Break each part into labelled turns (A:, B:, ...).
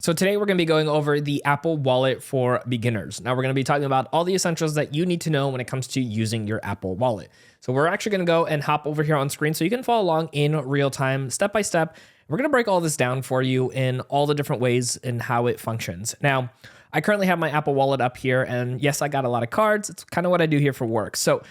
A: So today we're going to be going over the Apple Wallet for beginners. Now we're going to be talking about all the essentials that you need to know when it comes to using your Apple Wallet. So we're actually going to go and hop over here on screen so you can follow along in real time, step by step. We're going to break all this down for you in all the different ways and how it functions. Now, I currently have my Apple Wallet up here, and yes, I got a lot of cards. It's kind of what I do here for work. So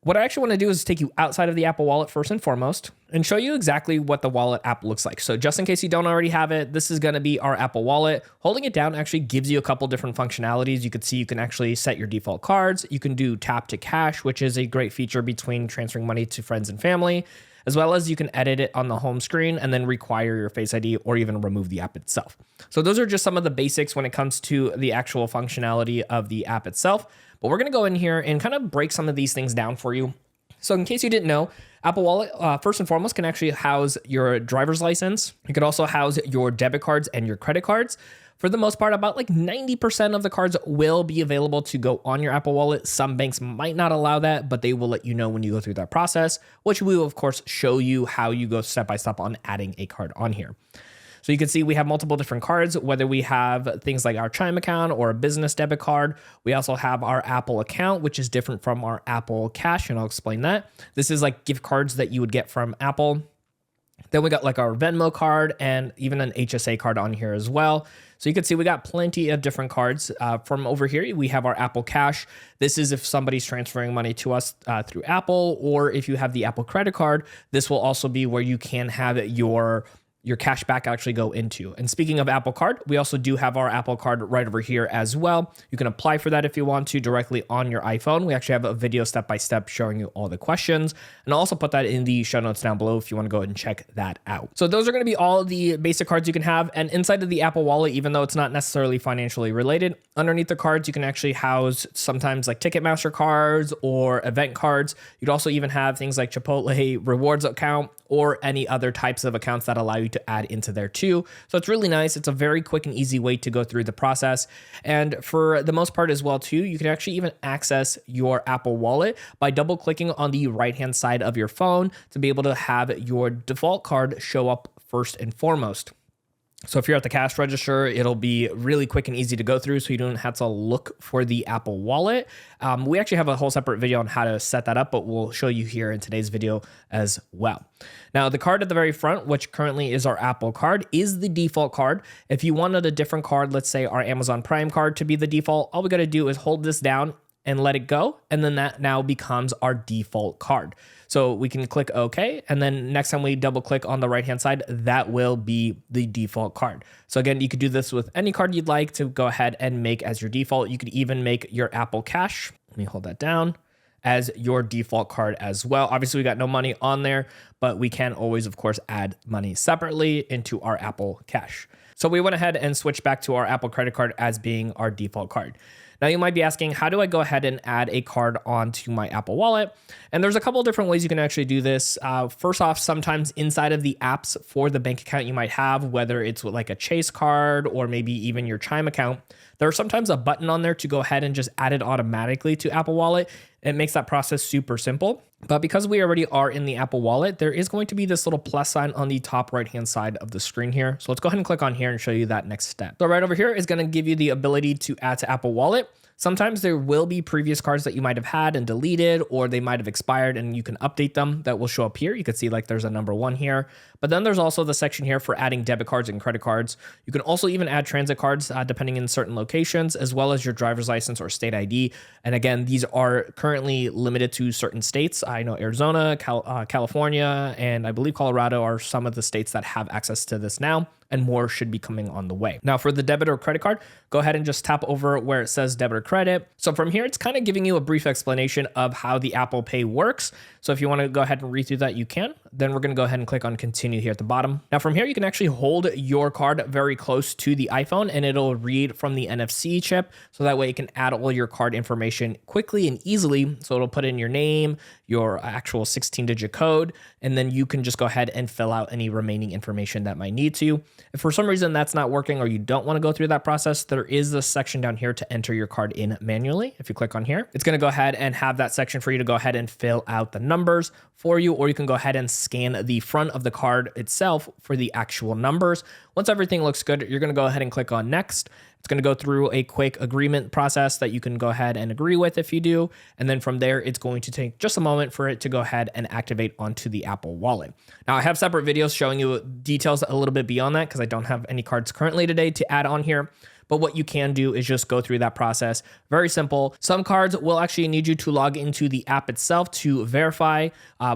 A: what I actually want to do is take you outside of the Apple Wallet first and foremost and show you exactly what the Wallet app looks like. So just in case you don't already have it, this is going to be our Apple Wallet. Holding it down actually gives you a couple different functionalities. You can see you can actually set your default cards. You can do tap to cash, which is a great feature between transferring money to friends and family, as well as you can edit it on the home screen and then require your Face ID or even remove the app itself. So those are just some of the basics when it comes to the actual functionality of the app itself. But we're going to go in here and kind of break some of these things down for you. So in case you didn't know, Apple Wallet, first and foremost, can actually house your driver's license. It could also house your debit cards and your credit cards. For the most part, about like 90% of the cards will be available to go on your Apple Wallet. Some banks might not allow that, but they will let you know when you go through that process, which we will, of course, show you how you go step by step on adding a card on here. So you can see we have multiple different cards, whether we have things like our Chime account or a business debit card. We also have our Apple account, which is different from our Apple Cash, and I'll explain that. This is like gift cards that you would get from Apple. Then we got like our Venmo card and even an HSA card on here as well. So you can see we got plenty of different cards. From over here, we have our Apple Cash. This is if somebody's transferring money to us through Apple, or if you have the Apple credit card, this will also be where you can have your cash back actually go into. And speaking of Apple Card, we also do have our Apple Card right over here as well. You can apply for that if you want to directly on your iPhone. We actually have a video step-by-step showing you all the questions. And I'll also put that in the show notes down below if you want to go ahead and check that out. So those are going to be all the basic cards you can have. And inside of the Apple Wallet, even though it's not necessarily financially related, underneath the cards, you can actually house sometimes like Ticketmaster cards or event cards. You'd also even have things like Chipotle rewards account or any other types of accounts that allow you to add into there too. So it's really nice. It's a very quick and easy way to go through the process. And for the most part as well too, you can actually even access your Apple Wallet by double clicking on the right-hand side of your phone to be able to have your default card show up first and foremost. So if you're at the cash register, it'll be really quick and easy to go through, so you don't have to look for the Apple Wallet. We actually have a whole separate video on how to set that up, but we'll show you here in today's video as well. Now, the card at the very front, which currently is our Apple Card, is the default card. If you wanted a different card, let's say our Amazon Prime card to be the default, all we got to do is hold this down and let it go, and then that now becomes our default card. So we can click OK, and then next time we double click on the right hand side, that will be the default card. So again, you could do this with any card you'd like to go ahead and make as your default. You could even make your Apple Cash, let me hold that down, as your default card as well. Obviously, we got no money on there, but we can always, of course, add money separately into our Apple Cash. So we went ahead and switched back to our Apple credit card as being our default card. Now you might be asking, how do I go ahead and add a card onto my Apple Wallet? And there's a couple of different ways you can actually do this. First off, sometimes inside of the apps for the bank account you might have, whether it's with like a Chase card or maybe even your Chime account, there's sometimes a button on there to go ahead and just add it automatically to Apple Wallet. It makes that process super simple. But because we already are in the Apple Wallet, there is going to be this little plus sign on the top right-hand side of the screen here. So let's go ahead and click on here and show you that next step. So right over here is going to give you the ability to add to Apple Wallet. Sometimes there will be previous cards that you might have had and deleted, or they might have expired and you can update them. That will show up here. You can see like there's a number 1 here, but then there's also the section here for adding debit cards and credit cards. You can also even add transit cards depending in certain locations, as well as your driver's license or state ID. And again, these are currently limited to certain states. I know Arizona, California, and I believe Colorado are some of the states that have access to this now, and more should be coming on the way. Now for the debit or credit card, go ahead and just tap over where it says debit or credit. So from here, it's kind of giving you a brief explanation of how the Apple Pay works. So if you want to go ahead and read through that, you can. Then we're going to go ahead and click on continue here at the bottom. Now from here, you can actually hold your card very close to the iPhone and it'll read from the NFC chip. So that way you can add all your card information quickly and easily. So it'll put in your name, your actual 16-digit code, and then you can just go ahead and fill out any remaining information that might need to. If for some reason that's not working or you don't want to go through that process, there is a section down here to enter your card card in manually. If you click on here, it's going to go ahead and have that section for you to go ahead and fill out the numbers for you, or you can go ahead and scan the front of the card itself for the actual numbers. Once everything looks good, you're going to go ahead and click on next. It's going to go through a quick agreement process that you can go ahead and agree with if you do. And then from there, it's going to take just a moment for it to go ahead and activate onto the Apple Wallet. Now, I have separate videos showing you details a little bit beyond that because I don't have any cards currently today to add on here. But what you can do is just go through that process. Very simple. Some cards will actually need you to log into the app itself to verify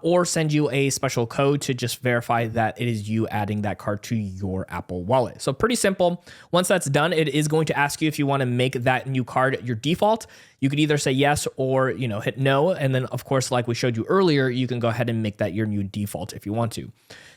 A: or send you a special code to just verify that it is you adding that card to your Apple Wallet. So pretty simple. Once that's done, it is going to ask you if you want to make that new card your default. You could either say yes or, hit no. And then of course, like we showed you earlier, you can go ahead and make that your new default if you want to.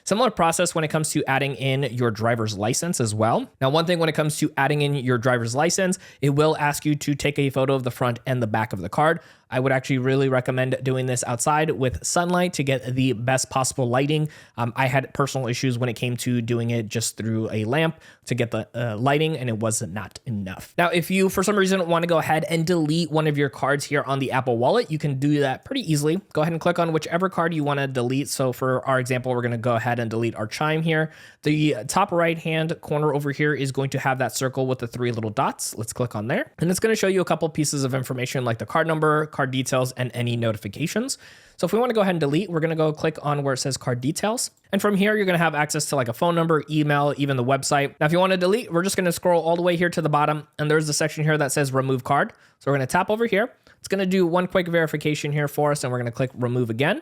A: Similar process when it comes to adding in your driver's license as well. Now, one thing when it comes to adding in your driver's license, it will ask you to take a photo of the front and the back of the card. I would actually really recommend doing this outside with sunlight to get the best possible lighting. I had personal issues when it came to doing it just through a lamp to get the lighting, and it was not enough. Now, if you, for some reason, want to go ahead and delete one of your cards here on the Apple Wallet, you can do that pretty easily. Go ahead and click on whichever card you want to delete. So for our example, we're going to go ahead and delete our Chime here. The top right-hand corner over here is going to have that circle with the 3 little dots. Let's click on there. And it's going to show you a couple pieces of information like the card number, card details, and any notifications. So if we want to go ahead and delete, we're going to go click on where it says card details. And from here, you're going to have access to like a phone number, email, even the website. Now, if you want to delete, we're just going to scroll all the way here to the bottom. And there's the section here that says remove card. So we're going to tap over here. It's going to do one quick verification here for us. And we're going to click remove again.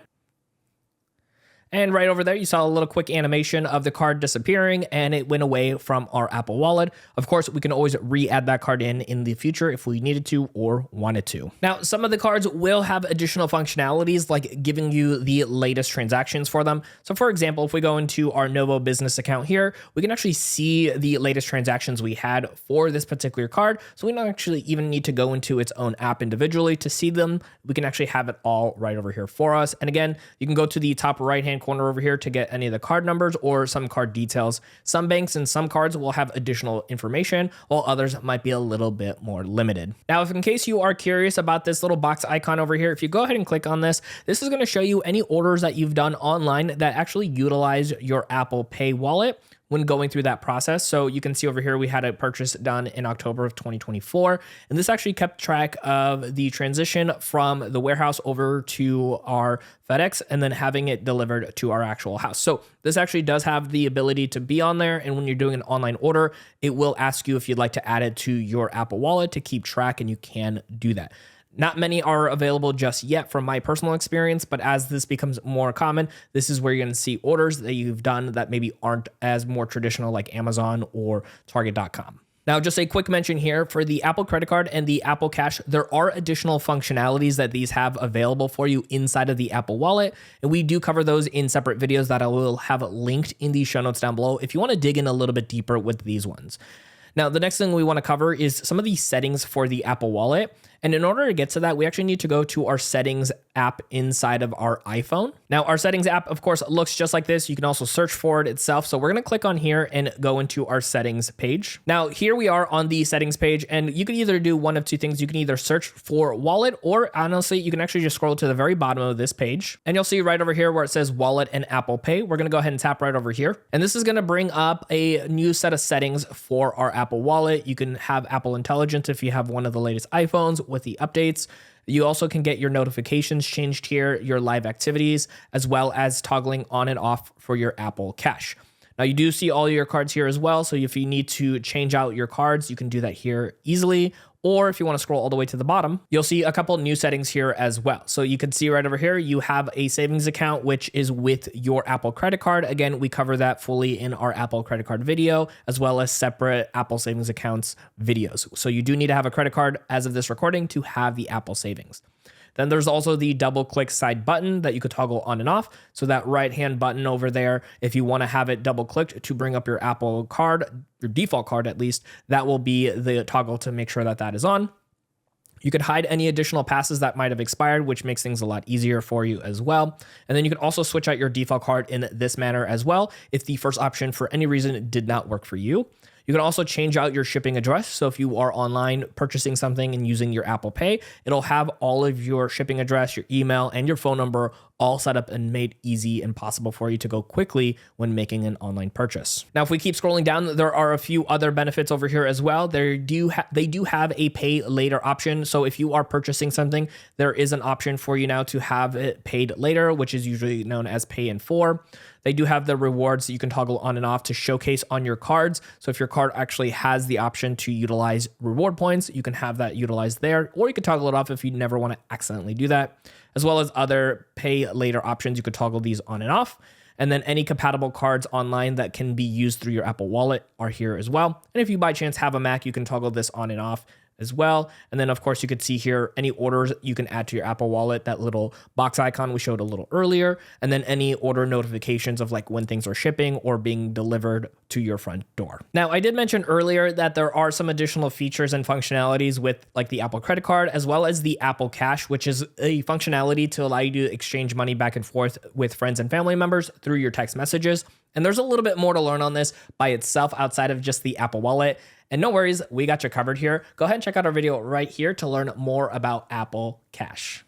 A: And right over there, you saw a little quick animation of the card disappearing and it went away from our Apple Wallet. Of course, we can always re-add that card in the future if we needed to or wanted to. Now, some of the cards will have additional functionalities like giving you the latest transactions for them. So for example, if we go into our Novo business account here, we can actually see the latest transactions we had for this particular card. So we don't actually even need to go into its own app individually to see them. We can actually have it all right over here for us. And again, you can go to the top right-hand corner over here to get any of the card numbers or some card details. Some banks and some cards will have additional information, while others might be a little bit more limited. Now, if in case you are curious about this little box icon over here, if you go ahead and click on this, this is going to show you any orders that you've done online that actually utilize your Apple Pay wallet when going through that process. So you can see over here, we had a purchase done in October of 2024. And this actually kept track of the transition from the warehouse over to our FedEx and then having it delivered to our actual house. So this actually does have the ability to be on there. And when you're doing an online order, it will ask you if you'd like to add it to your Apple Wallet to keep track, and you can do that. Not many are available just yet from my personal experience, but as this becomes more common, this is where you're going to see orders that you've done that maybe aren't as more traditional like Amazon or Target.com. Now, just a quick mention here for the Apple Credit Card and the Apple Cash, there are additional functionalities that these have available for you inside of the Apple Wallet, and we do cover those in separate videos that I will have linked in the show notes down below if you want to dig in a little bit deeper with these ones. Now, the next thing we want to cover is some of the settings for the Apple Wallet. And in order to get to that, we actually need to go to our settings app inside of our iPhone. Now, our settings app, of course, looks just like this. You can also search for it itself. So we're going to click on here and go into our settings page. Now, here we are on the settings page, and you can either do one of two things. You can either search for wallet, or honestly, you can actually just scroll to the very bottom of this page. And you'll see right over here where it says wallet and Apple Pay. We're going to go ahead and tap right over here. And this is going to bring up a new set of settings for our Apple Wallet. You can have Apple Intelligence if you have one of the latest iPhones with the updates. You also can get your notifications changed here, your live activities, as well as toggling on and off for your Apple Cash. Now, you do see all your cards here as well. So if you need to change out your cards, you can do that here easily. Or if you want to scroll all the way to the bottom, you'll see a couple new settings here as well. So you can see right over here, you have a savings account, which is with your Apple credit card. Again, we cover that fully in our Apple credit card video, as well as separate Apple savings accounts videos. So you do need to have a credit card as of this recording to have the Apple savings. Then there's also the double click side button that you could toggle on and off. So that right hand button over there, if you want to have it double clicked to bring up your Apple card, your default card at least, that will be the toggle to make sure that that is on. You could hide any additional passes that might have expired, which makes things a lot easier for you as well. And then you can also switch out your default card in this manner as well if the first option for any reason did not work for you. You can also change out your shipping address. So if you are online purchasing something and using your Apple Pay, it'll have all of your shipping address, your email, and your phone number all set up and made easy and possible for you to go quickly when making an online purchase. Now, if we keep scrolling down, there are a few other benefits over here as well. They do have a pay later option. So if you are purchasing something, there is an option for you now to have it paid later, which is usually known as pay in 4. They do have the rewards that you can toggle on and off to showcase on your cards. So if your card actually has the option to utilize reward points, you can have that utilized there, or you can toggle it off if you never want to accidentally do that, as well as other pay later options. You could toggle these on and off. And then any compatible cards online that can be used through your Apple Wallet are here as well. And if you by chance have a Mac, you can toggle this on and off as well. And then of course you could see here any orders you can add to your Apple Wallet, that little box icon we showed a little earlier, and then any order notifications of like when things are shipping or being delivered to your front door. Now, I did mention earlier that there are some additional features and functionalities with like the Apple credit card, as well as the Apple Cash, which is a functionality to allow you to exchange money back and forth with friends and family members through your text messages. And there's a little bit more to learn on this by itself outside of just the Apple Wallet. And no worries, we got you covered here. Go ahead and check out our video right here to learn more about Apple Cash.